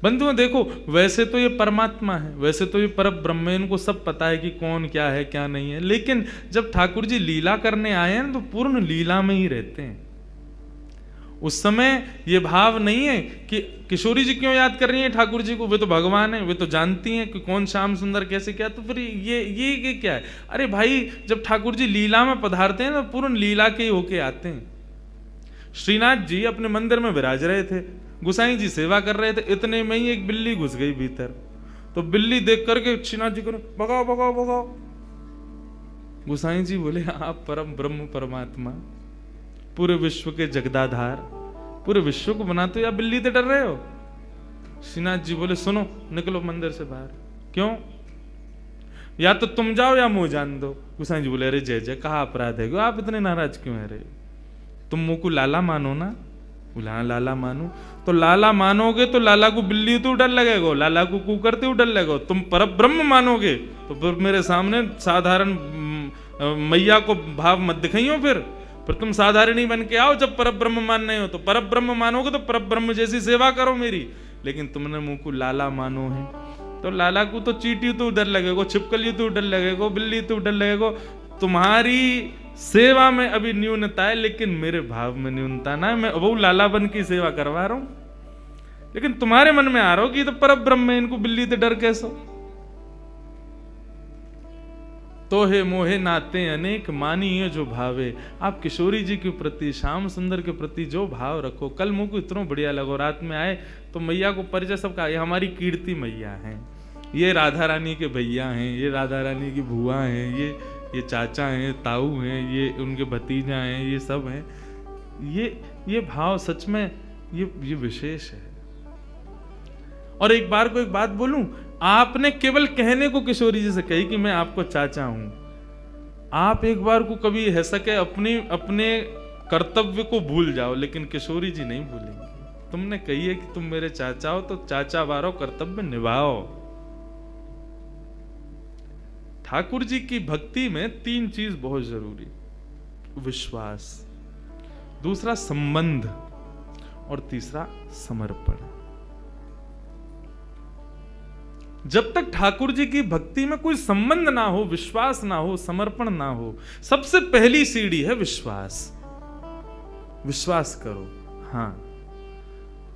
बंधुओं देखो, वैसे तो ये परमात्मा है, वैसे तो ये पर ब्रह्म है, इनको सब पता है कि कौन क्या है क्या नहीं है, लेकिन जब ठाकुर जी लीला करने आए हैं तो पूर्ण लीला में ही रहते हैं। उस समय ये भाव नहीं है कि किशोरी जी क्यों याद कर रही हैं ठाकुर जी को, वे तो भगवान हैं, वे तो जानती हैं कि कौन श्याम सुंदर कैसे क्या, तो फिर ये क्या है। अरे भाई, जब ठाकुर जी लीला में पधारते हैं तो पूर्ण लीला के ही होके आते हैं। श्रीनाथ जी अपने मंदिर में विराज रहे थे, गुसाई जी सेवा कर रहे थे, इतने में ही एक बिल्ली घुस गई भीतर। तो बिल्ली देख करके श्रीनाथ जी को भगाओ भगाओ भगाओ। गुसाई जी बोले, आप परम ब्रह्म परमात्मा, पूरे विश्व के जगदाधार, पूरे विश्व को बनाते हो, या बिल्ली से डर रहे हो? श्रीनाथ जी बोले, सुनो, निकलो मंदिर से बाहर। क्यों? या तो तुम जाओ या मुंह जान दो। गुसाई जी बोले, अरे जय जय, कहा अपराध है, आप इतने नाराज क्यों है? रहे तुम मुंह को लाला मानो ना। बोले, हाँ लाला मानो। तो लाला मानोगे तो लाला को बिल्ली तो डर लगेगा, लाला को कू करते हुए डर लगेगा। तुम पर ब्रह्म मानोगे तो फिर मेरे सामने साधारण मैया को भाव मत दिखाइयो। फिर तुम साधारण ही बन के आओ। जब पर ब्रह्म मानने हो तो पर ब्रह्म मानोगे तो पर ब्रह्म जैसी सेवा करो मेरी। लेकिन तुमने मुंह को लाला मानो है, तो लाला को तो चींटी तो डर लगेगा, छिपकली तो डर लगेगा, बिल्ली तो डर लगेगा। तुम्हारी सेवा में अभी न्यूनता है, लेकिन मेरे भाव में न्यूनता ना है। मैं वो लाला बन की सेवा करवा रहा हूं, लेकिन तुम्हारे मन में आ रहा हो कि तो पर ब्रह्म है, इनको बिल्ली से डर कैसे? तो हे मोहे नाते अनेक मानिए जो भावे। आप किशोरी जी के प्रति, श्याम सुंदर के प्रति जो भाव रखो। कल मुझ को इतना बढ़िया लगो, रात में आए तो मैया को परिचय सबका, ये हमारी कीर्ति मैया हैं, ये राधा रानी के भैया हैं, ये राधा रानी की बुआ हैं, ये चाचा हैं, ताऊ हैं, ये उनके भतीजा हैं, ये सब हैं। ये भाव सच में ये विशेष है। और एक बार को एक बात बोलूं, आपने केवल कहने को किशोरी जी से कही कि मैं आपको चाचा हूं। आप एक बार को कभी है सके अपने कर्तव्य को भूल जाओ, लेकिन किशोरी जी नहीं भूलेंगे। तुमने कही है कि तुम मेरे चाचा हो, तो चाचा वारो कर्तव्य निभाओ। ठाकुर जी की भक्ति में तीन चीज बहुत जरूरी, विश्वास, दूसरा संबंध, और तीसरा समर्पण। जब तक ठाकुर जी की भक्ति में कोई संबंध ना हो, विश्वास ना हो, समर्पण ना हो, सबसे पहली सीढ़ी है विश्वास। विश्वास करो, हाँ।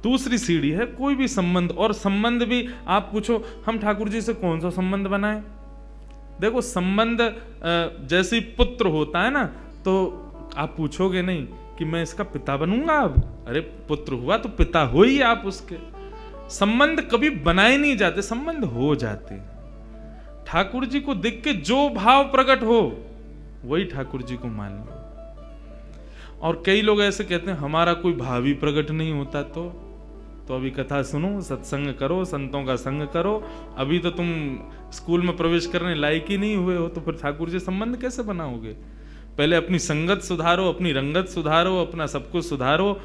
दूसरी सीढ़ी है कोई भी संबंध, और संबंध भी आप पूछो हम ठाकुर जी से कौन सा संबंध बनाए। देखो, संबंध जैसे पुत्र होता है ना, तो आप पूछोगे नहीं कि मैं इसका पिता बनूंगा अब। अरे पुत्र हुआ तो पिता हो ही आप उसके। संबंध कभी बनाए नहीं जाते, संबंध हो जाते हैं। ठाकुर जी को देख के जो भाव प्रकट हो वही ठाकुर जी को मान लो। और कई लोग ऐसे कहते हैं हमारा कोई भाव ही प्रकट नहीं होता, तो अभी कथा सुनो, सत्संग करो, संतों का संग करो। अभी तो तुम स्कूल में प्रवेश करने लायक ही नहीं हुए हो, तो फिर ठाकुर जी संबंध कैसे बनाओगे? पहले अपनी संगत सुधारो, अपनी रंगत सुधारो, अपना सब कुछ सुधारो।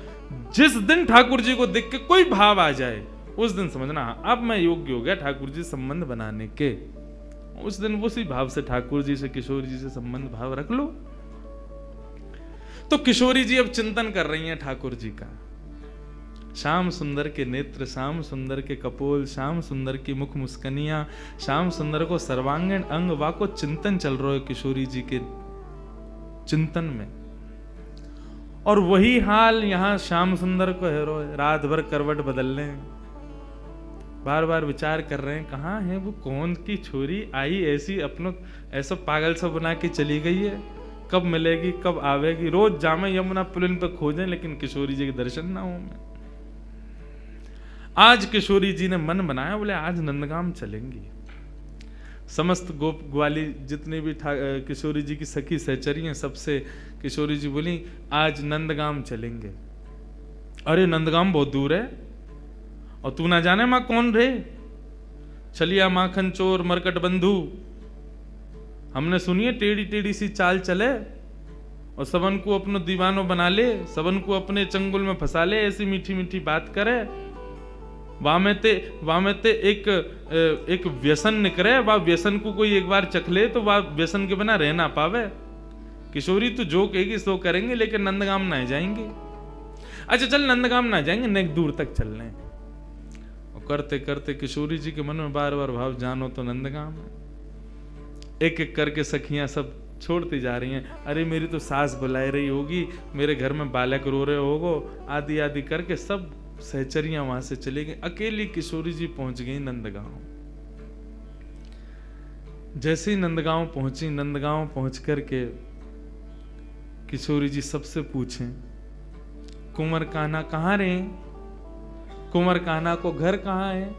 जिस दिन ठाकुर जी को देख के कोई भाव आ जाए, उस दिन समझना अब मैं योग्य हो गया ठाकुर जी संबंध बनाने के। उस दिन उसी भाव से ठाकुर जी से, किशोरी जी से संबंध भाव रख लो। तो किशोरी जी अब चिंतन कर रही हैं ठाकुर जी का। श्याम सुंदर के नेत्र, श्याम सुंदर के कपोल, श्याम सुंदर की मुख मुस्कनियां, श्याम सुंदर को सर्वांगीण अंग वा को चिंतन चल रहा है किशोरी जी के चिंतन में। और वही हाल यहां श्याम सुंदर को है, रात भर करवट बदल रहे हैं, बार बार विचार कर रहे हैं कहाँ है वो, कौन की छोरी आई ऐसी अपनों ऐसा पागल सा बना के चली गई है, कब मिलेगी, कब आवेगी। रोज जामे यमुना पुलिन पे खोजें, लेकिन किशोरी जी के दर्शन ना हो। मैं आज किशोरी जी ने मन बनाया, बोले आज नंदगाम चलेंगी। समस्त गोप ग्वाली जितने भी किशोरी जी की सखी सहचरी हैं, सबसे किशोरी जी बोली आज नंदगाम चलेंगे। अरे नंदगाम बहुत दूर है, और तू ना जाने मां कौन रे, चलिया माखन चोर मरकट बंधु। हमने सुनिए टेढ़ी टेढ़ी सी चाल चले और सबन को अपनो दीवानो बना ले, सबन को अपने चंगुल में फंसा ले, ऐसी मीठी मीठी बात करे। वामेते एक व्यसन निकले, वह व्यसन को कोई एक बार चख ले तो वह व्यसन के बिना रह ना पावे। किशोरी तो जो कहेगी सो करेंगे, लेकिन नंदगाम ना जाएंगे। अच्छा चल नंदगाम ना जाएंगे, नेक दूर तक चल रहे हैं। करते करते किशोरी जी के मन में बार बार भाव, जानो तो नंदगांव में। एक एक करके सखियां सब छोड़ती जा रही हैं। अरे मेरी तो सास बुला रही होगी, मेरे घर में बालक रो रहे होगो, आदि आदि करके सब सहचरियां वहां से चली गई। अकेली किशोरी जी पहुंच गई नंदगांव। जैसे ही नंदगांव पहुंची, नंदगांव पहुंच करके किशोरी जी सबसे पूछें, कुंवर कान्हा कहाँ रहे? कुंवर कान्हा को घर कहाँ है?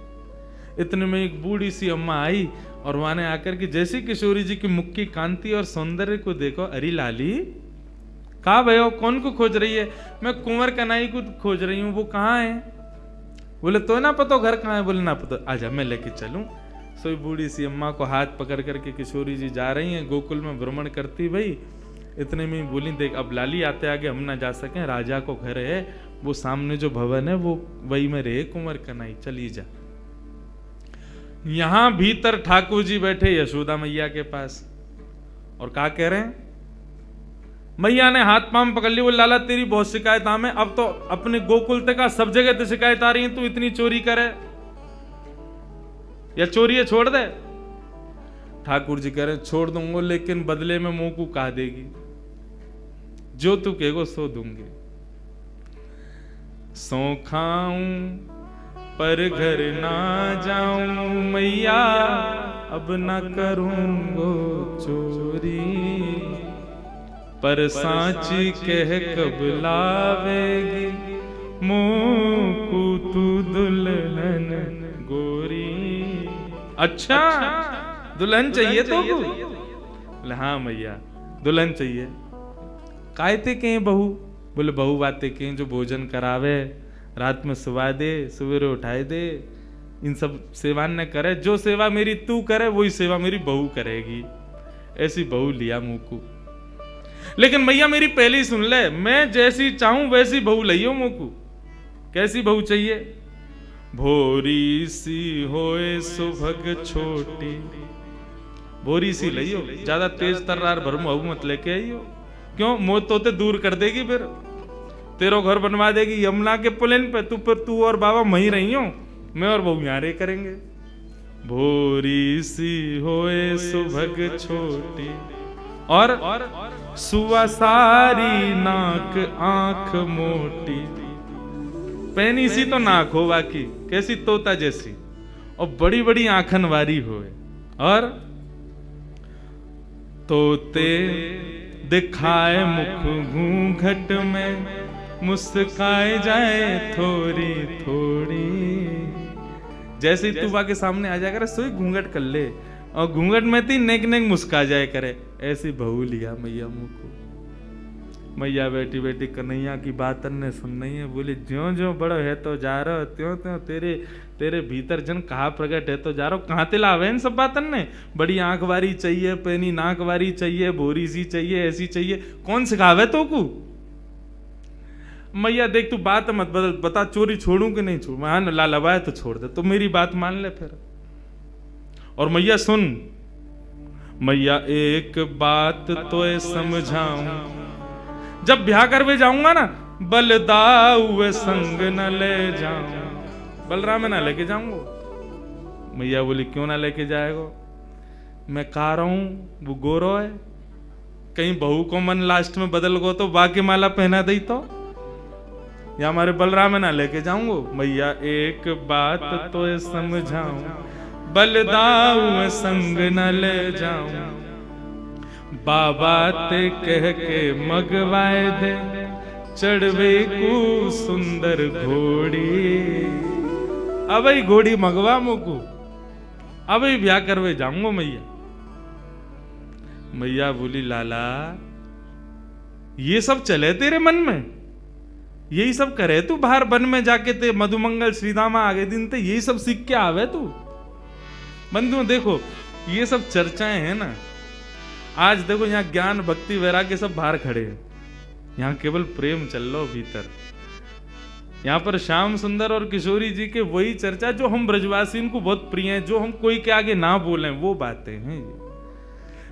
इतने में एक बूढ़ी सी अम्मा आई और वहां ने आकर के जैसी किशोरी जी की मुख की कांति और सौंदर्य को देखो, अरे लाली कहा भयो, कौन को खोज रही है? मैं कुंवर कन्हई को खोज रही हूं, वो कहाँ है? बोले तो ना पता घर कहाँ है? बोले ना पता, आजा मैं लेके चलूं। सोई बूढ़ी सी अम्मा को हाथ पकड़ करके किशोरी जी जा रही हैं, गोकुल में भ्रमण करती भाई। इतने में बोली, देख अब लाली आते आगे हम ना जा सके, राजा को घर है, वो सामने जो भवन है वो वही में रहे कुंवर कन्हई, चली जा। यहां भीतर ठाकुर जी बैठे यशोदा मैया के पास और क्या कह रहे हैं? मैया ने हाथ पांव पकड़ ली, वो लाला तेरी बहुत शिकायत हमें, अब तो अपने गोकुल तक का सब जगह तो शिकायत आ रही है, तू इतनी चोरी करे या चोरी है छोड़ दे। ठाकुर जी कह रहे छोड़ दूंगा, लेकिन बदले में मुंह को कहा देगी, जो तू कहेगो सो दूंगी। सो खाऊं पर घर ना जाऊं मैया, अब ना करूंगो चोरी, पर सांची कह कब लावेगी, मुंह को तू दुल्हन गोरी। अच्छा दुल्हन चाहिए तो? बोले हाँ मैया दुल्हन चाहिए। कायते के बहू? बोले बहू बातें के जो भोजन करावे, रात में सुवा दे, सवेरे उठाए दे, इन सब सेवा न करे, जो सेवा मेरी तू करे वही सेवा मेरी बहू करेगी। ऐसी बहू लिया मुंह को। लेकिन मैया मेरी पहले ही सुन ले, मैं जैसी चाहूं वैसी बहू लियो मुंह को। कैसी बहू चाहिए? भोरी सी होए सुभग छोटी, भोरी सी लियो, ज्यादा तेज तर्रार भरमू मत लेके आइयो। क्यों? मौत तो दूर कर देगी, फिर तेरो घर बनवा देगी यमुना के पुलिन पे, तू और बाबा वहीं रही हो, मैं और बहू यहाँ रे करेंगे। भोरी सी होए सुभग छोटी और सुवा सारी नाक आंख मोटी। पैनी सी तो नाक हो बाकी कैसी तोता जैसी, और बड़ी बड़ी आंखन वारी होए, और तोते दिखाए मुख घूंघट में, मुस्काए जाए थोड़ी थोड़ी। जैसे ही तू बा के सामने आ जाया करे, सोई घूंघट कर ले, और घूंघट में थी नेक नेक मुस्का जाए करे। ऐसी बहू लिया मैया मुंह को। मैया बेटी बेटी कन्हैया की बात ने सुन रही है। बोले ज्यो ज्यो बड़ो है तो जा रहा, त्यों त्यों तेरे भीतर जन कहा प्रकट है तो जा रहा। कहाँ ते लावे इन सब बातन ने? बड़ी आंख वारी चाहिए, पैनी नाक वारी चाहिए, बोरी सी चाहिए, ऐसी चाहिए, कौन सिखावे तो को? मैया देख तू बात मत बदल, बता चोरी छोड़ू कि नहीं छोड़ू? हाँ लालवाए तो छोड़ दे, तो मेरी बात मान ले फिर। और मैया सुन, मैया एक बात तो समझाऊं, जब ब्याह करवे जाऊंगा ना, बलदाऊ संग न ले जाऊं, बलराम ना लेके जाऊंगा। मैया बोली क्यों ना लेके जाएगा? मैं कह रहा हूं वो गोरो है, कहीं बहू को मन लास्ट में बदल गो तो बाकी माला पहना दई तो, या हमारे बलराम ना लेके जाऊंगा। मैया एक बात तो समझाऊं, बलदाऊ संग न ले जाऊं, बाबा ते कह के मगवाए दे, चढ़वे को सुंदर घोड़ी। अब घोड़ी मगवा मुकू, अब ब्याह करवे जाऊंगा मैया। मैया बोली लाला ये सब चले तेरे मन में, यही सब करे तू बाहर वन में जाके ते मधुमंगल श्रीदामा आगे दिन ते यही सब सीख के आवे तू। बंधुओं देखो ये सब चर्चाएं हैं ना, आज देखो यहाँ ज्ञान भक्ति वैराग्य सब बाहर खड़े हैं, यहाँ केवल प्रेम चल लो भीतर। यहाँ पर श्याम सुंदर और किशोरी जी के वही चर्चा जो हम ब्रजवासी को बहुत प्रिय है, जो हम कोई के आगे ना बोलें वो बातें हैं।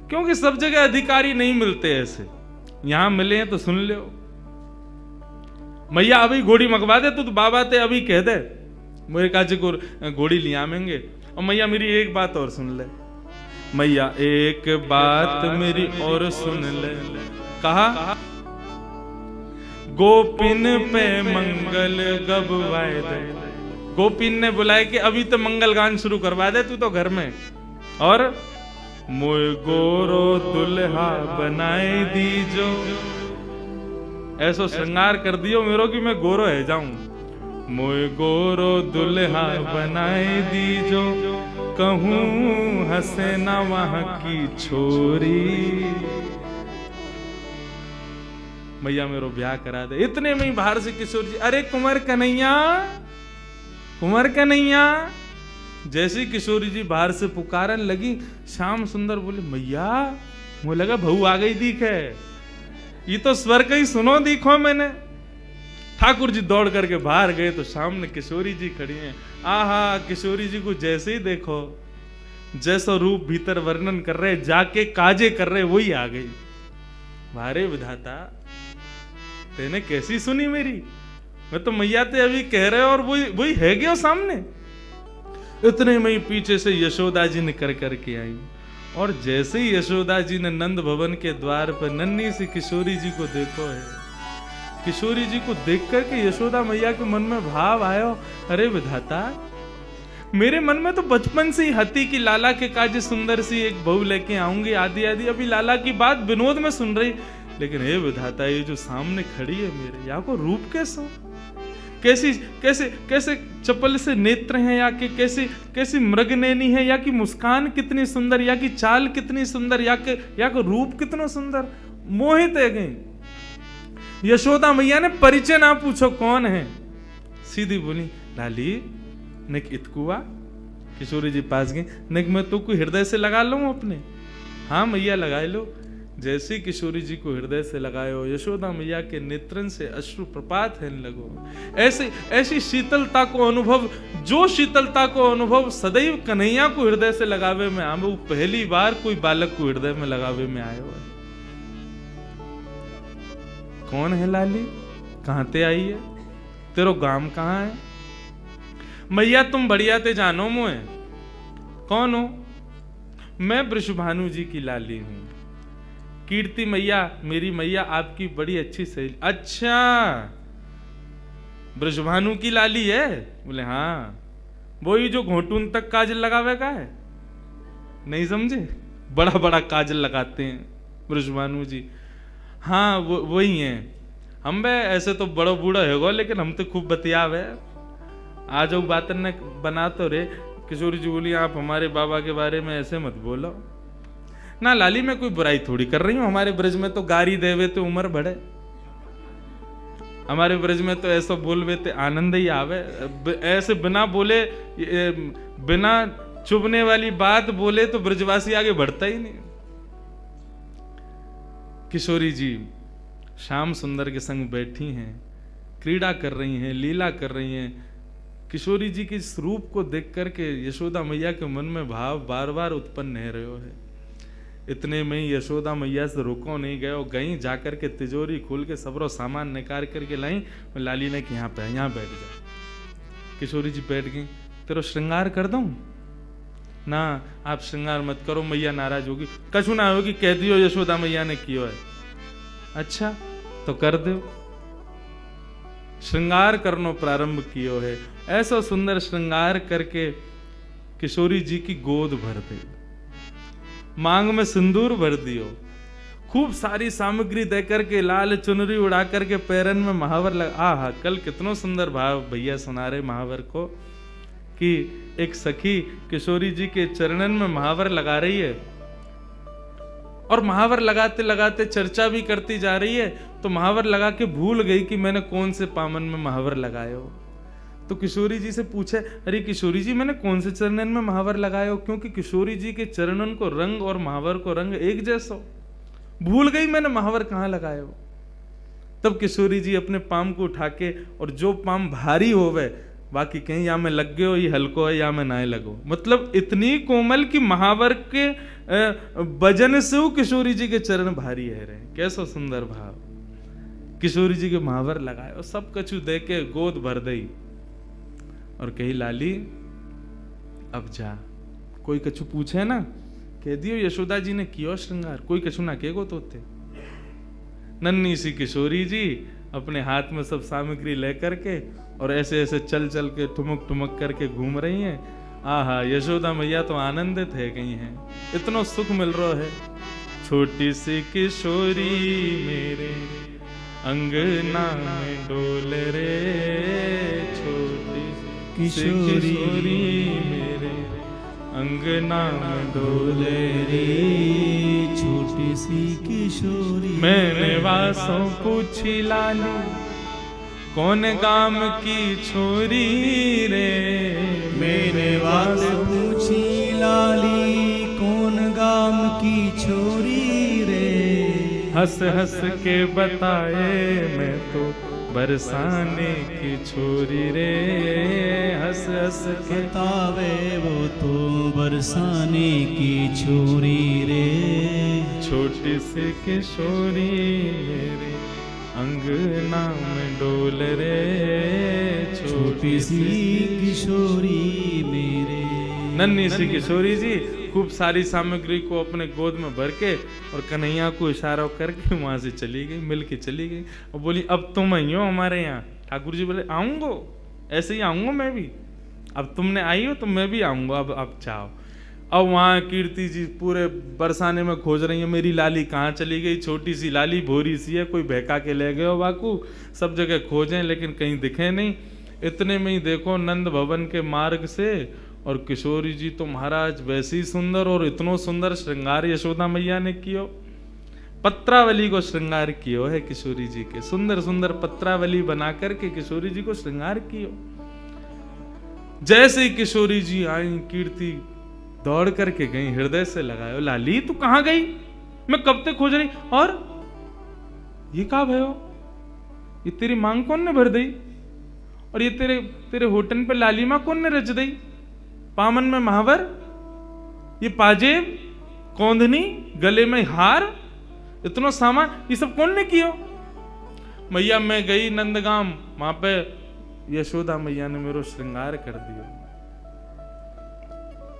क्योंकि सब जगह अधिकारी नहीं मिलते ऐसे, यहां मिले हैं तो सुन लो। मैया अभी घोड़ी मंगवा दे, तू तो बाबा ते अभी कह दे, मेरे काजे को घोड़ी लिया आमेंगे। और मैया मेरी एक बात और सुन ले, मैया एक बात मेरी और सुन ले। कहा गोपिन पे मंगल गवाए दे। गोपिन ने बुलाया कि अभी तो मंगल गान शुरू करवा दे तू तो घर में, और मोय गोरो दुल्हा बनाए दीजो, ऐसो श्रृंगार कर दियो मेरो कि मैं गोरो है जाऊं। मोय गोरो दुल्हा बनाए दीजो, कहूं हंसे ना वहां की छोरी। मैया मेरो ब्याह करा दे। इतने में ही बाहर से किशोर जी, अरे कुंवर कन्हैया, कुंवर कन्हैया। जैसे किशोरी जी बाहर से पुकारन लगी, श्याम सुंदर बोले मैया, मुझे लगा बहू आ गई दिखे, ये तो स्वर का ही सुनो दिखो मैंने। ठाकुर जी दौड़ करके बाहर गए तो सामने किशोरी जी खड़ी हैं। आहा, किशोरी जी को जैसे ही देखो, जैसा रूप भीतर वर्णन कर रहे, जाके काजे कर रहे, वही आ गई। भारे विधाता, तेने कैसी सुनी मेरी? मैं तो मैया ते अभी कह रहे और वही है गया सामने। इतने में ही पीछे से यशोदा जी निकल करके आई, और जैसे ही यशोदा जी ने नंद भवन के द्वार पर नन्ही सी किशोरी जी को देखो है, किशोरी जी को देख करके यशोदा मैया के मन में भाव आयो, अरे विधाता, मेरे मन में तो बचपन से ही हती कि लाला के काजे सुंदर सी एक बहू लेके आऊंगी, आदि आदि। अभी लाला की बात विनोद में सुन रही, लेकिन हे विधाता, ये जो सामने खड़ी है मेरे, या को रूप कैसा, कैसी कैसे कैसे चपल से नेत्र हैं, या कि कैसी मृगनैनी है, या कि मुस्कान कितनी सुंदर, या कि चाल कितनी सुंदर, या कि रूप कितना सुंदर। मोहित है गई। यशोदा मैया ने परिचय ना पूछो कौन है, सीधी बोली लाली निक इतकुआ। किशोरी जी पास गई, निक मैं तो कोई हृदय से लगा लूं अपने। हाँ मैया लगाए लो। जैसे किशोरी जी को हृदय से लगायो, यशोदा मैया के नेत्रन से अश्रु प्रपात है लगो। ऐसी शीतलता को अनुभव, जो शीतलता को अनुभव सदैव कन्हैया को हृदय से लगावे में आवे, वो पहली बार कोई बालक को हृदय में लगावे में आयो है। कौन है लाली, कहां ते आई है, तेरो गांव कहां है? मैया तुम बढ़िया ते जानो मुझे। कौन हो? मैं वृषभानु जी की लाली हूं। कीर्ति मैया, मेरी मैया आपकी बड़ी अच्छी सहेली। अच्छा, वृषभानु की लाली है? बोले हाँ। वो ही जो घोटून तक काजल लगावे का है, नहीं समझे? बड़ा बड़ा काजल लगाते हैं वृषभानु जी। हाँ वही हैं। हम बे ऐसे तो बड़ो बूढ़ा है, लेकिन हम तो खूब बतियाव है। आ जाओ बातन ने बना तो रे। किशोरी जी बोली आप हमारे बाबा के बारे में ऐसे मत बोलो ना लाली, मैं कोई बुराई थोड़ी कर रही हूँ। हमारे ब्रज में तो गारी देवे तो उम्र बढ़े, हमारे ब्रज में तो ऐसा बोलवे ते आनंद ही आवे। ऐसे बिना बोले, बिना चुभने वाली बात बोले तो ब्रजवासी आगे बढ़ता ही नहीं। किशोरी जी श्याम सुंदर के संग बैठी हैं, क्रीड़ा कर रही हैं, लीला कर रही हैं। किशोरी जी के इस रूप को देख करके यशोदा मैया के मन में भाव बार बार उत्पन्न हो रहे है। इतने में ही यशोदा मैया से रुको नहीं गए, गई जाकर के तिजोरी खोल के सबरो सामान निकाल करके लाई। लाली ने कि यहाँ पे, यहाँ बैठ जा। किशोरी जी बैठ गई। तेरो श्रृंगार कर दूं? ना आप श्रृंगार मत करो, मैया नाराज होगी। कछु ना होगी, कह दियो यशोदा मैया ने कियो है। अच्छा तो कर दो। श्रृंगार करनो प्रारंभ कियो है। ऐसा सुंदर श्रृंगार करके किशोरी जी की गोद भर दे, मांग में सिंदूर भर दियो, खूब सारी सामग्री दे करके, लाल चुनरी उड़ा करके पैरन में महावर लगा। आहा, कल कितना सुंदर भाव भैया सुना रहे महावर को, कि एक सखी किशोरी जी के चरणन में महावर लगा रही है, और महावर लगाते लगाते चर्चा भी करती जा रही है। तो महावर लगा के भूल गई कि मैंने कौन से पामन में महावर लगाए हो। तो किशोरी जी से पूछे, अरे किशोरी जी मैंने कौन से चरणन में महावर लगाए हो? क्योंकि किशोरी जी के चरणन को रंग और महावर को रंग एक जैसा, भूल गई मैंने महावर कहाँ लगाए हो। तब किशोरी जी अपने पाम को उठा के, और जो पाम भारी होवे बाकी कहीं या में लग गयो, ये हल्को है या में ना लगो, मतलब इतनी कोमल कि महावर के वजन से वो किशोरी जी के चरण भारी है रहे। कैसा सुंदर भाव। किशोरी जी के महावर लगाए और सब कछु दे के गोद भर दई, और कही लाली अब जा। कोई कछु पूछे ना कह दियो यशोदा जी ने कियो श्रृंगार, कोई कछु ना कहेगो तोते। नन्ही सी किशोरी जी अपने हाथ में सब सामग्री लेकर के और ऐसे ऐसे चल चल के ठुमक ठुमक करके घूम रही हैं। आहा, यशोदा मैया तो आनंदित है गई हैं, इतना सुख मिल रहा है। छोटी सी किशोरी मेरे अंगना में डोल रे, छोटी किशोरी मेरे अंगना में डोले रे, छोटी सी किशोरी। मैंने वासों पूछी लाली कौन गाम की छोरी रे, मैंने वासों पूछी लाली कौन गाम की छोरी रे। हंस हंस के बताए मैं तो बरसाने की छोरी रे, हंस हंस के बतावे वो तो बरसाने की छोरी रे। छोटी सी किशोरी मेरे अंगना में डोल रे, छोटी सी किशोरी मेरे। नन्ही सी किशोरी जी खूब सारी सामग्री को अपने गोद में भर के और कन्हैया को इशारा करके वहां से चली गई, मिल के चली गई और बोली अब तुम आई हो हमारे यहाँ। ठाकुर जी बोले आऊंगो, ऐसे ही आऊंगा मैं भी, अब तुमने आई हो तो मैं भी आऊंगा, अब चाहो। अब वहाँ कीर्ति जी पूरे बरसाने में खोज रही है मेरी लाली कहाँ चली गई। छोटी सी लाली भोरी सी है, कोई बहका के ले गए हो बाकू, सब जगह खोजें लेकिन कहीं दिखे नहीं। इतने में ही देखो नंद भवन के मार्ग से और किशोरी जी तो महाराज वैसी ही सुंदर, और इतनो सुंदर श्रृंगार यशोदा मैया ने कियो, पत्रावली को श्रृंगार कियो है किशोरी जी के, सुंदर सुंदर पत्रावली बना करके किशोरी जी को श्रृंगार कियो। जैसे ही किशोरी जी आई कीर्ति दौड़ करके गई, हृदय से लगायो लाली तू कहां गई, मैं कब तक खोज रही, और ये कहा भयो, ये तेरी मांग कौन ने भर दी, और ये तेरे होटन पे लाली मां कौन ने रच दी, पामन में महावर, ये पाजेब, कौंधनी, गले में हार, इतना सामान ये सब कौन ने कियो। मैया मैं गई नंदगाम, वहां पे यशोदा मैया ने मेरा श्रृंगार कर दिया।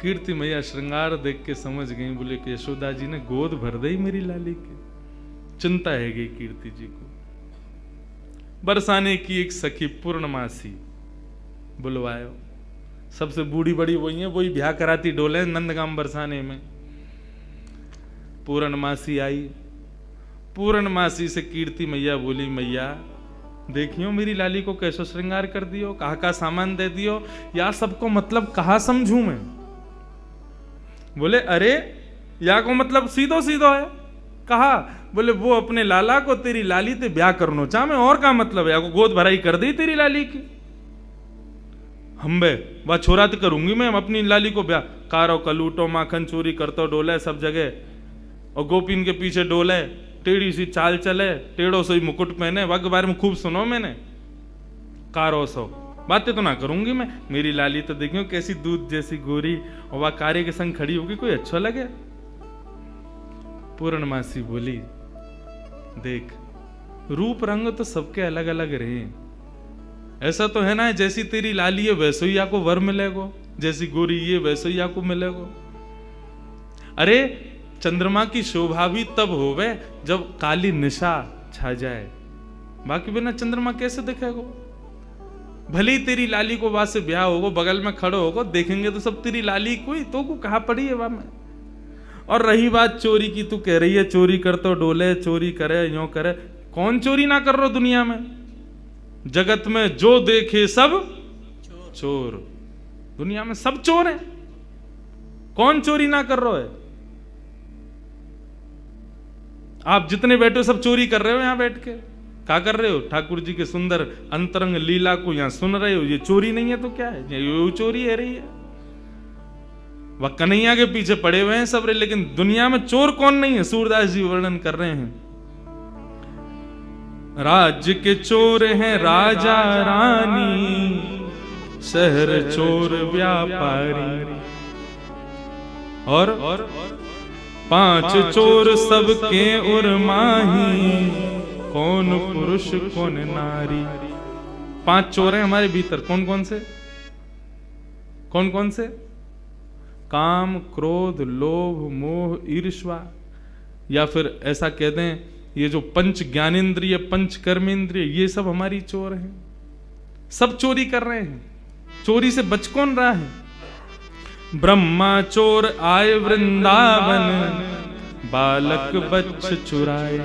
कीर्ति मैया श्रृंगार देख के समझ गई, बोले कि यशोदा जी ने गोद भर दी मेरी लाली की। चिंता है गई कीर्ति जी को। बरसाने की एक सखी पूर्णमासी बुलवायो, सबसे बूढ़ी बड़ी वही है, वही ब्याह कराती डोले नंदगाम बरसाने में। पूर्णमासी आई, पूर्णमासी से कीर्ति मैया बोली मैया देखियो मेरी लाली को कैसो श्रृंगार कर दियो, कहा का सामान दे दियो, या सबको मतलब कहा समझू मैं। बोले अरे या को मतलब सीधो सीधो है, कहा बोले वो अपने लाला को तेरी लाली ते ब्याह करनो चाह मैं, और का मतलब है, या को गोद भराई कर दी तेरी लाली की। हम्बे वह छोरा तो करूंगी मैं अपनी लाली को ब्याह, कारो कलूटो माखन चोरी करतो डोले सब जगह, और गोपीन के पीछे डोले, टेढ़ी सी चाल चले, टेढ़ो से मुकुट पहने, वग बारे में खूब सुनो मैंने, कारो सो बातें तो ना करूंगी मैं। मेरी लाली तो देखियो कैसी दूध जैसी गोरी, और वह कार्य के संग खड़ी होगी, कोई अच्छा लगे। पूर्णमासी बोली देख रूप रंग तो सबके अलग अलग रहे, ऐसा तो है ना जैसी तेरी लाली है वैसे ही आपको वर मिलेगो, जैसी गोरी ये वैसे ही आपको मिलेगो। अरे चंद्रमा की शोभा भी तब होवे जब काली निशा छा जाए, बाकी बिना चंद्रमा कैसे दिखेगो। भले ही तेरी लाली को वहां से ब्याह होगो, बगल में खड़ो होगो, देखेंगे तो सब तेरी लाली कोई तो को कहा पड़ी है वहां में। और रही बात चोरी की, तू कह रही है चोरी कर तो डोले, चोरी करे यो करे, कौन चोरी ना कर रहा दुनिया में। जगत में जो देखे सब चोर, दुनिया में सब चोर हैं, कौन चोरी ना कर रहा है। आप जितने बैठे हो सब चोरी कर रहे हो, यहां बैठ के क्या कर रहे हो, ठाकुर जी के सुंदर अंतरंग लीला को यहां सुन रहे हो, ये चोरी नहीं है तो क्या है, ये चोरी है रही है। वह कन्हैया के पीछे पड़े हुए हैं सब, लेकिन दुनिया में चोर कौन नहीं है। सूरदास जी वर्णन कर रहे हैं, राज्य के चोर हैं राजा रानी, शहर चोर व्यापारी, और 5 चोर सबके उर्माही, कौन पुरुष कौन नारी। 5 चोर हैं हमारे भीतर, कौन कौन से, कौन कौन से? काम, क्रोध, लोभ, मोह, ईर्ष्या, या फिर ऐसा कह दें ये जो पंच ज्ञानेंद्रिय, पंच कर्मेंद्रिय, ये सब हमारी चोर हैं। सब चोरी कर रहे हैं। चोरी से बच कौन रहा है? ब्रह्मा चोर आए वृंदावन, बालक बच्च चुराए।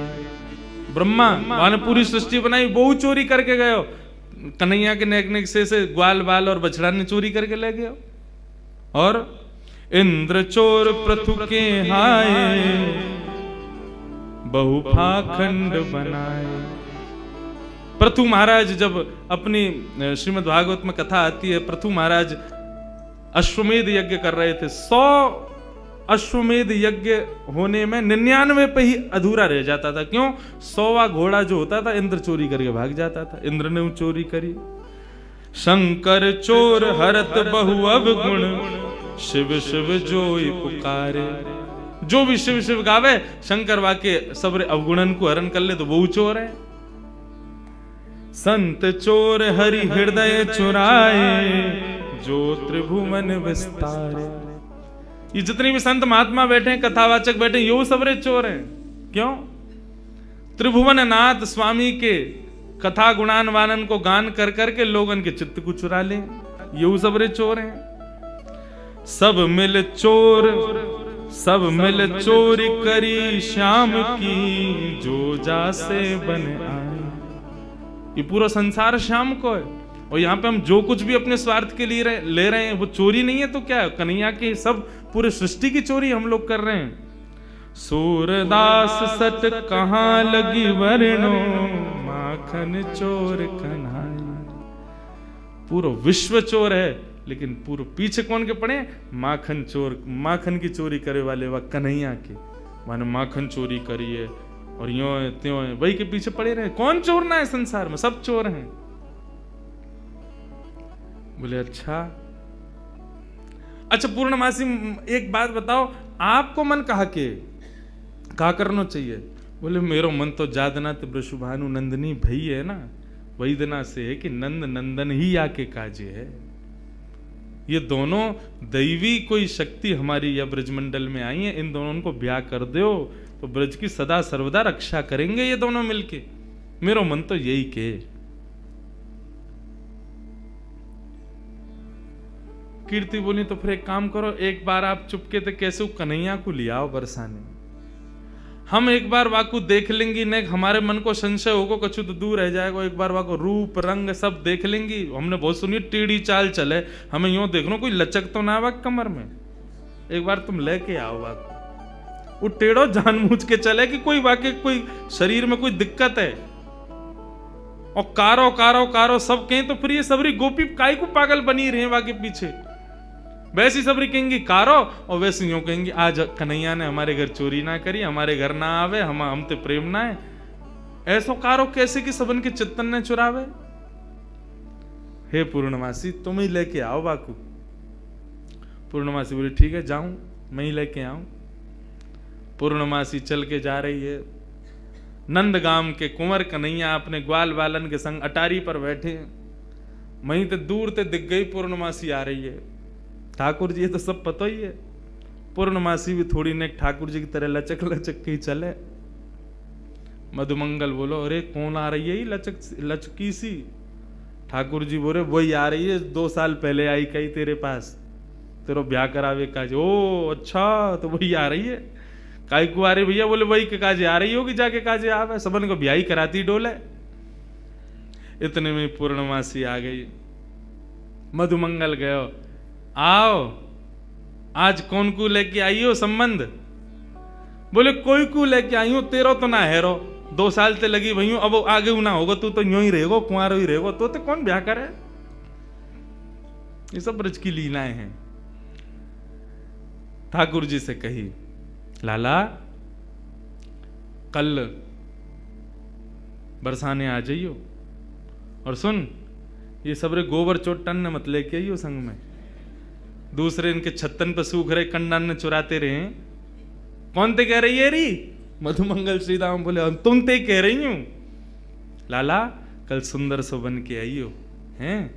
ब्रह्मा ने पूरी सृष्टि बनाई, वो चोरी करके गए हो। कन्हैया के नेक नेक से ग्वाल बाल और बछड़ा ने चोरी करके ले गए। और इंद्र चोर पृथु के हाय, बहु पाखंड बनाए। पृथु महाराज जब अपनी श्रीमद् भागवत में कथा आती है, पृथु महाराज अश्वमेध यज्ञ कर रहे थे। 100 अश्वमेध यज्ञ होने में 99 पे ही अधूरा रह जाता था। क्यों? 100वां घोड़ा जो होता था इंद्र चोरी करके भाग जाता था। इंद्र ने चोरी करी। शंकर चोर हरत बहु अवगुण, शिव शिव जोई पुकारे। जो भी शिव शिव गावे, शंकर वाके सबरे अवगुणन को हरण कर ले तो वो चोर है। संत चोर हरि हृदय चुराए, जो त्रिभुवन विस्तारे। ये जितने भी संत महात्मा बैठे हैं, कथावाचक बैठे हैं, यो सबरे चोर हैं। क्यों? त्रिभुवन नाथ स्वामी के कथा गुणान वानन को गान कर करके लोगन के चित्त को चुरा ले, यो सबरे चोर हैं। सब मिल चोर, सब मिल चोरी करी श्याम की, जो जासे बन आए। ये पूरा संसार श्याम को है, और यहाँ पे हम जो कुछ भी अपने स्वार्थ के लिए ले रहे हैं वो चोरी नहीं है तो क्या है? कन्हैया की सब पूरे सृष्टि की चोरी हम लोग कर रहे हैं। सूरदास सट कहाँ लगी वर्णो, माखन चोर कन्हाई। पूरा विश्व चोर है, लेकिन पूरे पीछे कौन के पड़े? माखन चोर। माखन की चोरी करे वाले वह कन्हैया के, माने माखन चोरी करी है और यो है त्यों है, वही के पीछे पड़े रहे। कौन चोर ना है संसार में? सब चोर हैं। बोले अच्छा पूर्णमासी एक बात बताओ, आपको मन कहा करना चाहिए? बोले मेरो मन तो जादना तो वृषभानु नंदनी भई है ना, वही दिना से है कि नंद नंदन ही आके काजे है। ये दोनों दैवी कोई शक्ति हमारी या ब्रजमंडल में आई है, इन दोनों को ब्याह कर दो तो ब्रज की सदा सर्वदा रक्षा करेंगे ये दोनों मिलके। मेरो मन तो यही के। कीर्ति बोली तो फिर एक काम करो, एक बार आप चुपके थे कैसे कन्हैया को ले आओ बरसाने। हम एक बार वाकू देख लेंगी, ने हमारे मन को संशय होगा कछु तो दूर रह जाएगा। एक बार वाको रूप रंग सब देख लेंगी। हमने बहुत सुनी टेढ़ी चाल चले, हमें यूं देख लो कोई लचक तो ना वाक कमर में। एक बार तुम लेके आओ वाको, वो टेढ़ो जानबूझ के चले कि कोई वाके कोई शरीर में कोई दिक्कत है। और कारो कारो कारो सब कहें तो फिर ये सबरी गोपी काय को पागल बनी रहे वाके पीछे। वैसी सबरी कहेंगी कारो, और वैसे यूं कहेंगी आज कन्हैया ने हमारे घर चोरी ना करी, हमारे घर ना आवे, हम ते प्रेम ना है। ऐसो कारो कैसे कि सबन के चित्तन ने चुरावे। हे पूर्णमासी तुम ही लेके आओ बाकू। पूर्णमासी बोली ठीक है जाऊं, मैं ही लेके आऊं। पूर्णमासी चल के जा रही है। नंदगाम के कुंवर कन्हैया अपने ग्वाल बालन के संग अटारी पर बैठे। वहीं ते दूर ते दिख गई पूर्णमासी आ रही है। ठाकुर जी ये तो सब पता ही है। पूर्णमासी भी थोड़ी ने ठाकुर जी की तरह लचक लचक के ही चले। मधुमंगल बोलो अरे कौन आ रही है ये लचकी सी? ठाकुर जी बोले वही आ रही है, 2 साल पहले आई कही तेरे पास, तेरो ब्याह करावे काज। ओ अच्छा, तो वही आ रही है। काई को आ रही भैया? बोले वही के काजे आ रही होगी, जाके काजे आवे, सबन को ब्याह ही कराती डोले। इतने में पूर्णमासी आ गई। मधुमंगल गयो, आओ आज कौन को लेके आई हो संबंध? बोले कोई को लेके आई हो, तेरो तो ना हेरो, 2 साल ते लगी वही हूं, अब आगे ना होगा, तू तो यूं ही रहेगो, कुंवारो ही रहेगो, तो कौन ब्याह करे? ये सब ब्रज की लीलाएं हैं। ठाकुर जी से कही लाला कल बरसाने आ जाइयो, और सुन ये सबरे गोबर चोटन ने मत लेके आइयो संग में। दूसरे इनके छत्तन पर सूख रहे कंडन ने चुराते रहे। कौन ते कह रही है री? मधुमंगल श्रीराम बोले तुम ते कह रही हूं। लाला कल सुंदर सो बन के आइयो हैं,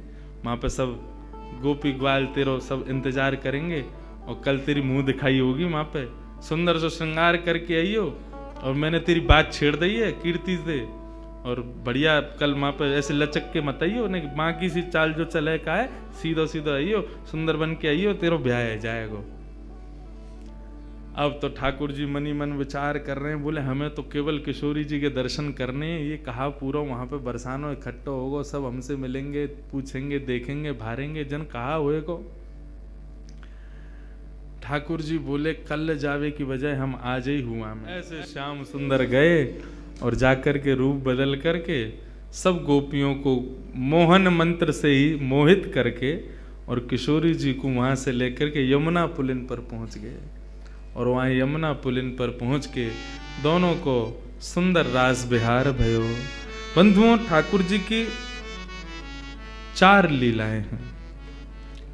वहां पे सब गोपी ग्वाल तेरो सब इंतजार करेंगे और कल तेरी मुंह दिखाई होगी वहां पे, सुंदर से श्रृंगार करके आइयो और मैंने तेरी बात छेड़ दी है कीर्ति से, और बढ़िया कल वहां पे ऐसे लचक के मत आइयो, नहीं माँ की सी चाल जो चले का है, सीधो सीधो आइयो, सुंदर बन के आइयो, तेरो ब्याह है जाएगो। अब तो ठाकुर जी मनी मन विचार कर रहे हैं, बोले हमें तो केवल किशोरी जी के दर्शन करने हैं, ये कहा पूरा वहां पे बरसानो इकट्ठा होगा, सब हमसे मिलेंगे, पूछेंगे, देखेंगे, भारेंगे, जन कहा हुए को। ठाकुर जी बोले कल जावे की बजाय हम आज ही हुआ में। ऐसे श्याम सुंदर गए और जाकर के रूप बदल करके सब गोपियों को मोहन मंत्र से ही मोहित करके और किशोरी जी को वहां से लेकर के यमुना पुलिन पर पहुंच गए। और वहां यमुना पुलिन पर पहुंच के दोनों को सुंदर रास विहार भयो। बंधुओं, ठाकुर जी की 4 लीलाएं हैं।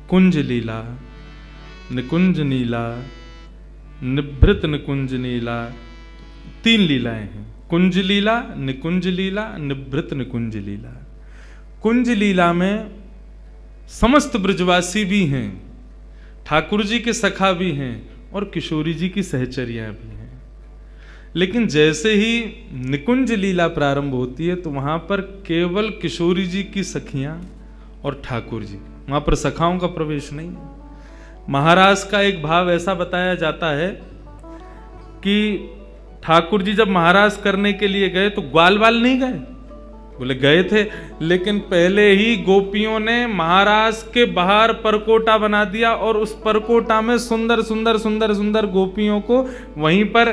कुंज लीला, निकुंज नीला, निभृत निकुंज नीला, 3 लीलाएं हैं। कुंज लीला, निकुंज लीला, निभृत निकुंज लीला। कुंज लीला में समस्त ब्रजवासी भी हैं, ठाकुर जी के सखा भी हैं और किशोरी जी की सहचरियां भी हैं। लेकिन जैसे ही निकुंज लीला प्रारंभ होती है तो वहां पर केवल किशोरी जी की सखियां और ठाकुर जी, वहां पर सखाओं का प्रवेश नहीं है। महाराज का एक भाव ऐसा बताया जाता है कि ठाकुर जी जब महाराज करने के लिए गए तो ग्वाल बाल नहीं गए, बोले गए थे, लेकिन पहले ही गोपियों ने महाराज के बाहर परकोटा बना दिया और उस परकोटा में सुंदर सुंदर सुंदर सुंदर गोपियों को वहीं पर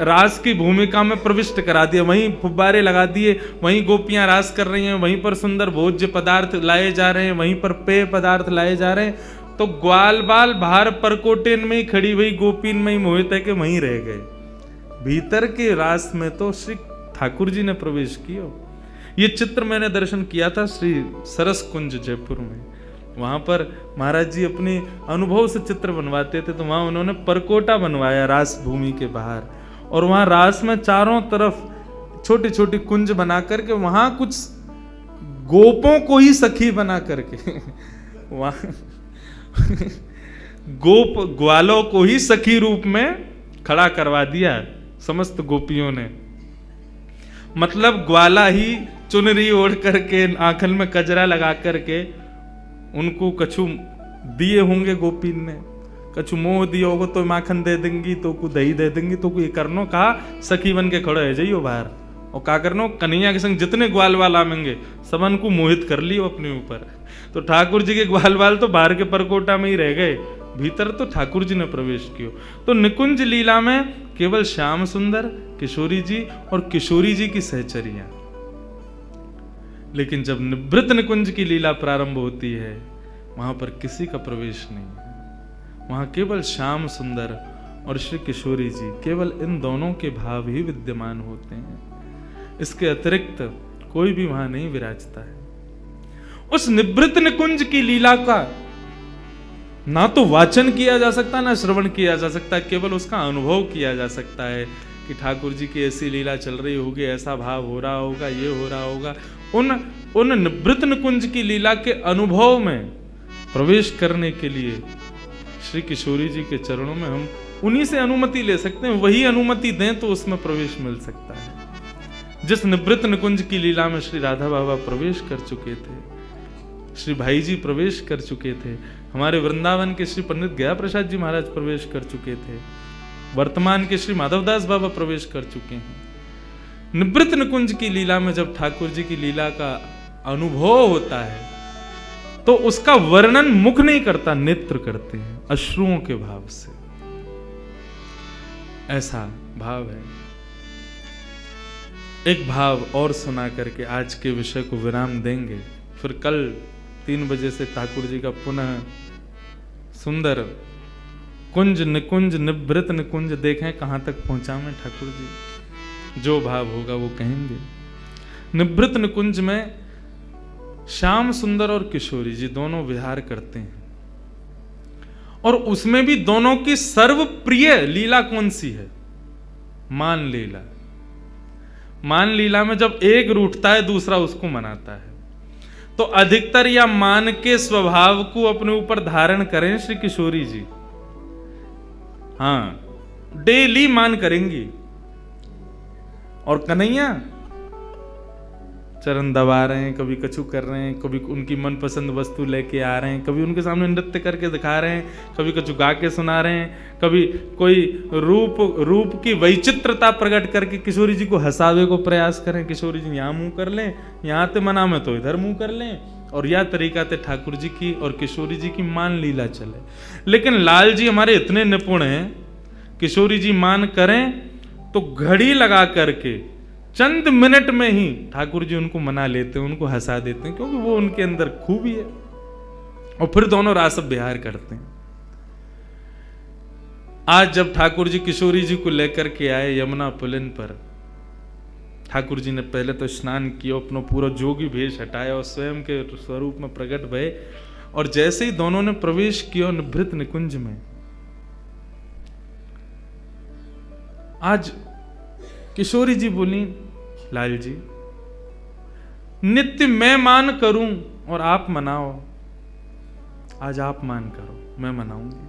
रास की भूमिका में प्रविष्ट करा दिया। वहीं फुब्बारे लगा दिए, वहीं गोपियां रास कर रही हैं, वहीं पर सुंदर भोज्य पदार्थ लाए जा रहे हैं, वहीं पर पेय पदार्थ लाए जा रहे हैं। तो ग्वाल बाल बाहर परकोटे में ही खड़ी हुई गोपीन में ही मोहित है कि वहीं रह गए। भीतर के रास में तो श्री ठाकुर जी ने प्रवेश किया। ये चित्र मैंने दर्शन किया था श्री सरस कुंज जयपुर में। वहां पर महाराज जी अपने अनुभव से चित्र बनवाते थे, तो वहां उन्होंने परकोटा बनवाया रास भूमि के बाहर, और वहां रास में चारों तरफ छोटी छोटी कुंज बना करके वहां कुछ गोपों को ही सखी बना करके वहां गोप ग्वालों को ही सखी रूप में खड़ा करवा दिया समस्त गोपियों ने। मतलब ग्वाला ही चुनरी ओढ़ करके आंखन में कजरा लगा करके उनको कछु दिए होंगे गोपीन ने, कछु मोह दिया होगा तो माखन दे देंगी, तो को दही दे देंगी, तो को ये करनो कहा सखी बन के खड़े है जाइयो बाहर, और का करनो कन्हैया के संग जितने ग्वाल वाल आवेंगे सबन को मोहित कर लियो अपने ऊपर। तो ठाकुर जी के ग्वाल वाल तो बाहर के परकोटा में ही रह गए, भीतर तो ठाकुर जी ने प्रवेश किया। तो निकुंज लीला में केवल श्याम सुंदर, किशोरी जी और किशोरी जी की सहचरियां। लेकिन जब निभृत निकुंज की लीला प्रारंभ होती है वहां पर किसी का प्रवेश नहीं है। वहां केवल श्याम सुंदर और श्री किशोरी जी, केवल इन दोनों के भाव ही विद्यमान होते हैं। इसके अतिरिक्त कोई भी वहां नहीं विराजता है। उस निभृत निकुंज की लीला का ना तो वाचन किया जा सकता, ना श्रवण किया जा सकता, केवल उसका अनुभव किया जा सकता है कि ठाकुर जी की ऐसी लीला चल रही होगी, ऐसा भाव हो रहा होगा, ये हो रहा होगा। उन निभृत निकुंज की लीला के अनुभव में प्रवेश करने के लिए श्री किशोरी जी के चरणों में हम उन्हीं से अनुमति ले सकते हैं। वही अनुमति दें तो उसमें प्रवेश मिल सकता है। जिस निभृत निकुंज की लीला में श्री राधा बाबा प्रवेश कर चुके थे, श्री भाई जी प्रवेश कर चुके थे, हमारे वृंदावन के श्री पंडित गया प्रसाद जी महाराज प्रवेश कर चुके थे, वर्तमान के श्री माधवदास बाबा प्रवेश कर चुके हैं। निभृत निकुंज की लीला में जब ठाकुर जी की लीला का अनुभव होता है तो उसका वर्णन मुख नहीं करता, नेत्र करते हैं अश्रुओं के भाव से। ऐसा भाव है। एक भाव और सुना करके आज के विषय को विराम देंगे, फिर कल 3 बजे से ठाकुर जी का पुनः सुंदर कुंज निकुंज निभृत निकुंज देखें कहां तक पहुंचा में ठाकुर जी। जो भाव होगा वो कहेंगे। निभृत निकुंज में श्याम सुंदर और किशोरी जी दोनों विहार करते हैं, और उसमें भी दोनों की सर्वप्रिय लीला कौन सी है? मान लीला। मान लीला में जब एक रूठता है दूसरा उसको मनाता है। तो अधिकतर या मान के स्वभाव को अपने ऊपर धारण करें श्री किशोरी जी। हाँ, डेली मान करेंगी। और कन्हैया चरण दबा रहे हैं, कभी कछु कर रहे हैं, कभी उनकी मनपसंद वस्तु लेके आ रहे हैं, कभी उनके सामने नृत्य करके दिखा रहे हैं, कभी कछु गा के सुना रहे हैं, कभी कोई रूप की वैचित्रता प्रकट करके किशोरी जी को हंसावे को प्रयास करें। किशोरी जी यहाँ मुंह कर लें, यहाँ ते मना में तो इधर मुंह कर लें, और यह तरीका थे ठाकुर जी की और किशोरी जी की मान लीला चले। लेकिन लाल जी हमारे इतने निपुण हैं, किशोरी जी मान करें तो घड़ी लगा करके चंद मिनट में ही ठाकुर जी उनको मना लेते हैं, उनको हंसा देते हैं, क्योंकि वो उनके अंदर खूबी है। और फिर दोनों रास विहार करते हैं। आज जब ठाकुर जी किशोरी जी को लेकर के आए यमुना पुलिन पर, ठाकुर जी ने पहले तो स्नान किया, अपना पूरा जोगी भेष हटाया और स्वयं के स्वरूप में प्रकट भये। और जैसे ही दोनों ने प्रवेश किया निभृत निकुंज में, आज किशोरी जी बोली, लाल जी नित्य मैं मान करूं और आप मनाओ, आज आप मान करो, मैं मनाऊंगी।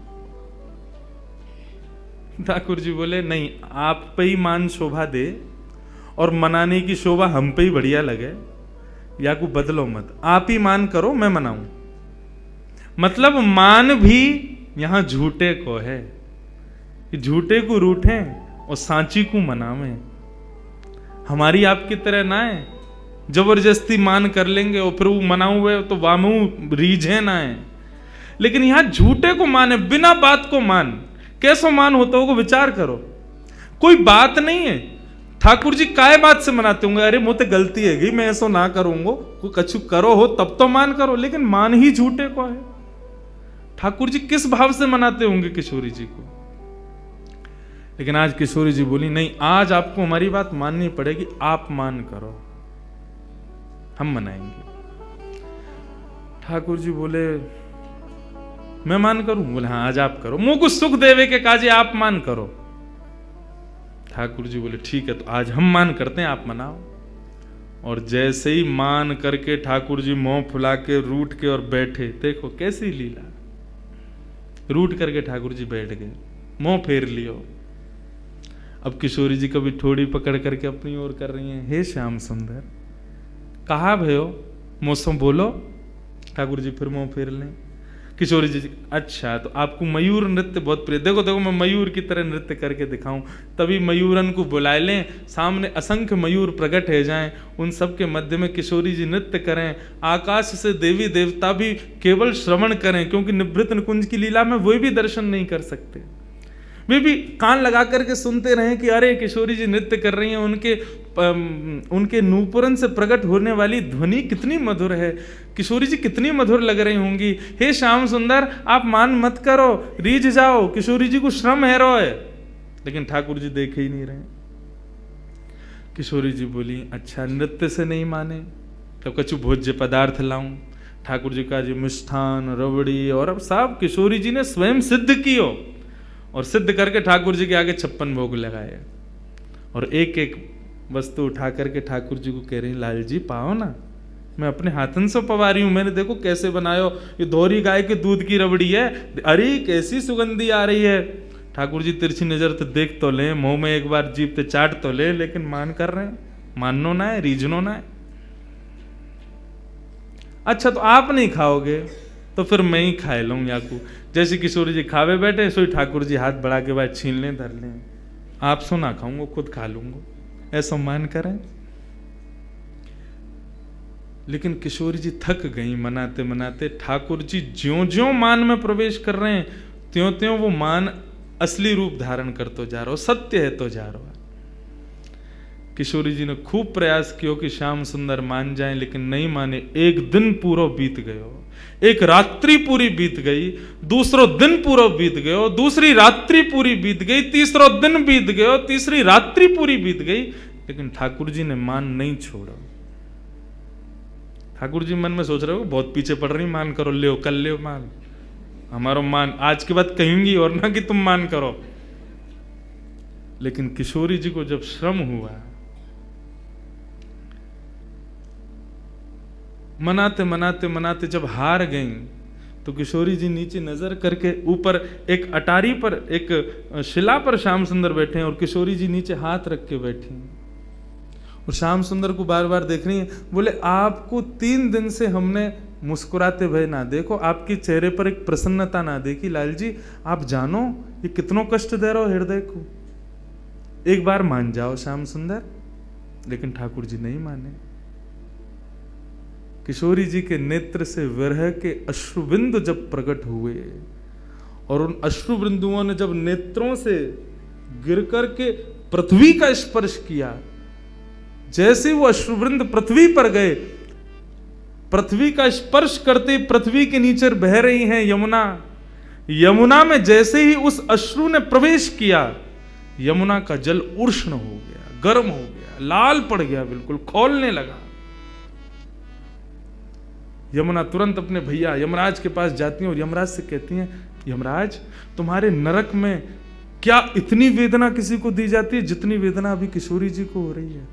ठाकुर जी बोले नहीं, आप पे ही मान शोभा दे और मनाने की शोभा हम पे ही बढ़िया लगे, या को बदलो मत, आप ही मान करो, मैं मनाऊं। मतलब मान भी यहां झूठे को है, झूठे को रूठे और सांची को मनावे। हमारी आपकी तरह ना है जबरदस्ती मान कर लेंगे और फिर वो मनाऊ हुए तो वामू रीझे ना है। लेकिन यहां झूठे को माने, बिना बात को मान। कैसो मान होता होगा विचार करो, कोई बात नहीं है। ठाकुर जी काय बात से मनाते होंगे, अरे मुझे गलती है गई, मैं ऐसो ना करूंगा, कोई कछु करो हो तब तो मान करो, लेकिन मान ही झूठे को है। ठाकुर जी किस भाव से मनाते होंगे किशोरी जी को। लेकिन आज किशोरी जी बोली नहीं, आज आपको हमारी बात माननी पड़ेगी, आप मान करो, हम मनाएंगे। ठाकुर जी बोले मैं मान करूं? बोले हाँ आज आप करो, मुंह को सुख देवे के काजे आप मान करो। ठाकुर जी बोले ठीक है, तो आज हम मान करते हैं, आप मनाओ। और जैसे ही मान करके ठाकुर जी मुंह फुला के रूठ के और बैठे, देखो कैसी लीला, रूठ करके ठाकुर जी बैठ गए, मुंह फेर लियो। अब किशोरी जी कभी ठोड़ी पकड़ करके अपनी ओर कर रही हैं, हे श्याम सुंदर कहा भयो मौसम बोलो। ठाकुर जी फिर मुंह फेर लें। किशोरी जी अच्छा, तो आपको मयूर नृत्य बहुत प्रिय, देखो देखो मैं मयूर की तरह नृत्य करके दिखाऊं, तभी मयूरन को बुला लें, सामने असंख्य मयूर प्रकट हो जाएं, उन सब के मध्य में किशोरी जी नृत्य करें, आकाश से देवी देवता भी केवल श्रवण करें, क्योंकि निभृत निकुंज की लीला में वे भी दर्शन नहीं कर सकते, वे भी कान लगा करके सुनते रहें कि अरे किशोरी जी नृत्य कर रही हैं, उनके नूपुरन से प्रकट होने वाली ध्वनि कितनी मधुर है, किशोरी जी कितनी मधुर लग रही होंगी। हे श्याम सुंदर आप मान मत करो, रीझ जाओ, किशोरी जी को श्रम है रोए। लेकिन ठाकुर जी देख ही नहीं रहे। किशोरी जी बोली अच्छा नृत्य से नहीं माने तो कछु भोज्य पदार्थ लाऊं। ठाकुर जी का जी मिष्ठान रबड़ी और अब सब किशोरी जी ने स्वयं सिद्ध कियो, और सिद्ध करके ठाकुर जी के आगे 56 भोग लगाए, और एक एक वस्तु उठा करके ठाकुर जी को कह रही लाल जी पाओ ना, मैं अपने हाथन से पवा रही हूं, मैंने देखो कैसे बनायो, ये दोहरी गाय के दूध की रबड़ी है, अरे कैसी सुगंधी आ रही है। ठाकुर जी तिरछी नजर तो देख तो ले, मुंह में एक बार जीभ ते चाट तो ले, लेकिन मान कर रहे हैं, माननो ना है, रीझनो ना है। अच्छा तो आप नहीं खाओगे तो फिर मैं ही खाए लूँ याकू। जैसे किशोरी जी खावे बैठे, सोई ठाकुर जी हाथ बढ़ा के बाद छीन लें धर लें, आप सो ना खाऊंगा खुद खा लूंगा, ऐसा मान करें। लेकिन किशोरी जी थक गई मनाते मनाते। ठाकुर जी ज्यों ज्यों मान में प्रवेश कर रहे हैं त्यों त्यों वो मान असली रूप धारण करते जा रहा हो, सत्य है तो जा रहा है। किशोरी जी ने खूब प्रयास किया कि श्याम सुंदर मान जाएं, लेकिन नहीं माने। एक दिन पूरा बीत गयो, एक रात्रि पूरी बीत गई, दूसरो दिन पूरा बीत गयो, दूसरी रात्रि पूरी बीत गई, तीसरो दिन बीत गयो, तीसरी रात्रि पूरी बीत गई, लेकिन ठाकुर जी ने मान नहीं छोड़ा। ठाकुर जी मन में सोच रहे हो बहुत पीछे पड़ रही, मान करो, ले कल ले मान, हमारा मान आज के बाद कहेंगी और ना कि तुम मान करो। लेकिन किशोरी जी को जब श्रम हुआ, मनाते मनाते मनाते जब हार गईं तो किशोरी जी नीचे नजर करके ऊपर एक अटारी पर एक शिला पर श्याम सुंदर बैठे हैं और किशोरी जी नीचे हाथ रख के बैठी हैं और श्याम सुंदर को बार बार देख रही हैं। बोले आपको 3 दिन से हमने मुस्कुराते भय ना देखो, आपके चेहरे पर एक प्रसन्नता ना देखी। लाल जी आप जानो ये कितनों कष्ट दे रहा हो हृदय को, एक बार मान जाओ श्याम सुंदर। लेकिन ठाकुर जी नहीं माने। किशोरी जी के नेत्र से विरह के अश्रुबिंदु जब प्रकट हुए और उन अश्रुबिंदुओं ने जब नेत्रों से गिर कर के पृथ्वी का स्पर्श किया, जैसे वो अश्रुबिंद पृथ्वी पर गए, पृथ्वी का स्पर्श करते पृथ्वी के नीचे बह रही हैं यमुना। यमुना में जैसे ही उस अश्रु ने प्रवेश किया, यमुना का जल उष्ण हो गया, गर्म हो गया, लाल पड़ गया, बिल्कुल खौलने लगा। यमुना तुरंत अपने भैया यमराज के पास जाती हैं और यमराज से कहती हैं, यमराज तुम्हारे नरक में क्या इतनी वेदना किसी को दी जाती है जितनी वेदना अभी किशोरी जी को हो रही है।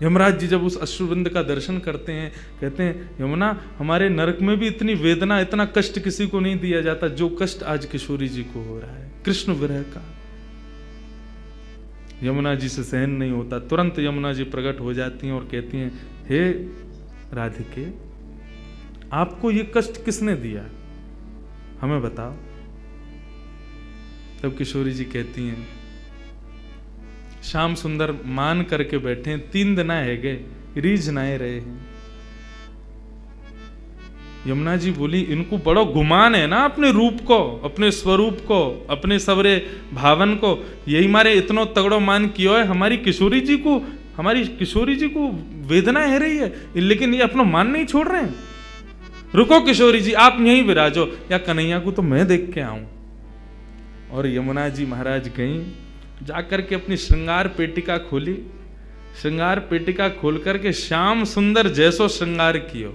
यमराज जी जब उस अश्रुबिंद का दर्शन करते हैं, कहते हैं यमुना हमारे नरक में भी इतनी वेदना, इतना कष्ट किसी को नहीं दिया जाता जो कष्ट आज किशोरी जी को हो रहा है, कृष्ण विरह का। यमुना जी से सहन नहीं होता, तुरंत यमुना जी प्रकट हो जाती हैं और कहती हैं, हे राधिके आपको ये कष्ट किसने दिया, हमें बताओ। तब किशोरी जी कहती हैं, श्याम सुंदर मान करके बैठे हैं, 3 दिन है गए, रीझ नाए रहे हैं। यमुना जी बोली, इनको बड़ा गुमान है ना अपने रूप को, अपने स्वरूप को, अपने सवरे भावन को, यही मारे इतना तगड़ो मान किया है। हमारी किशोरी जी को वेदना है रही है, लेकिन ये अपना मान नहीं छोड़ रहे हैं। रुको किशोरी जी आप यहीं विराजो, या कन्हैया को तो मैं देख के आऊं। और यमुना जी महाराज गई, जाकर के अपनी श्रृंगार पेटिका खोली, श्रृंगार पेटिका खोल करके श्याम सुंदर जैसो श्रृंगार कियो,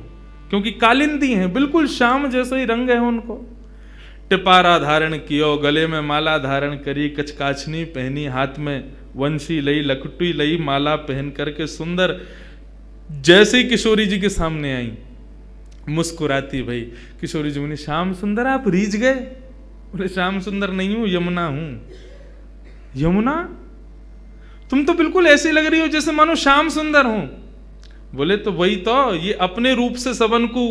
क्योंकि कालिंदी हैं, बिल्कुल श्याम जैसो ही रंग है उनको। टिपारा धारण कियो, गले में माला धारण करी, कचकाचनी पहनी, हाथ में वंशी लई, लखटी लई, माला पहन करके सुंदर जैसे ही किशोरी जी के सामने आई, मुस्कुराती भाई। किशोरी जी बोली, श्याम सुंदर आप रीझ गए? बोले श्याम सुंदर नहीं हूं, यमुना हूं। यमुना तुम तो बिल्कुल ऐसी लग रही हो जैसे मानो श्याम सुंदर हो। बोले तो वही तो, ये अपने रूप से सबन को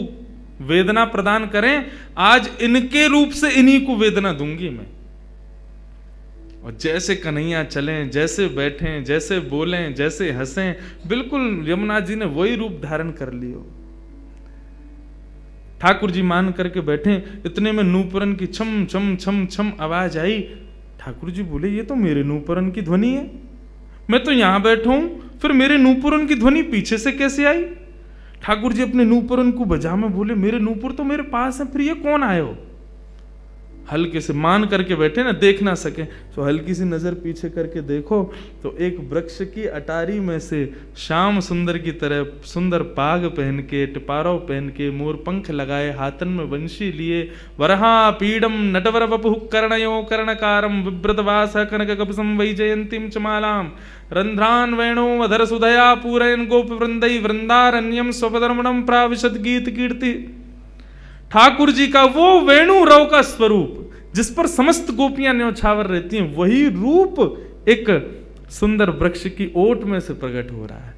वेदना प्रदान करें, आज इनके रूप से इन्हीं को वेदना दूंगी मैं। और जैसे कन्हैया चलें, जैसे बैठें, जैसे बोलें, जैसे हंसें, बिल्कुल यमुना जी ने वही रूप धारण कर लियो। ठाकुर जी मान करके बैठे, इतने में नूपुरन की छम छम छम छम आवाज आई। ठाकुर जी बोले, ये तो मेरे नूपुरन की ध्वनि है, मैं तो यहां बैठा हूं, फिर मेरे नूपुरन की ध्वनि पीछे से कैसे आई? ठाकुर जी अपने नूपुरन को बजा में बोले, मेरे नूपुर तो मेरे पास है, फिर ये कौन आए हो? हल्के से मान करके बैठे ना, देख ना सके, तो हल्की सी नजर पीछे करके देखो तो एक वृक्ष की अटारी में से श्याम सुंदर की तरह सुंदर पाग पहन के, टिपारो पहन के, मोर पंख लगाए, हाथन में वंशी लिए, वरहा पीडम नटवर वपु कर्णयो कर्णकारम विव्रतवास कनक कपसम वैजयंतीम चमालाम रंध्रान वेणो अधर सुधया पूरयन गोप वृंदई वृंदारण्यम स्वपधर्मणम प्राविशद गीत कीर्ति। ठाकुर जी का वो वेणु रव का स्वरूप जिस पर समस्त गोपियां न्यौछावर रहती हैं, वही रूप एक सुंदर वृक्ष की ओट में से प्रकट हो रहा है।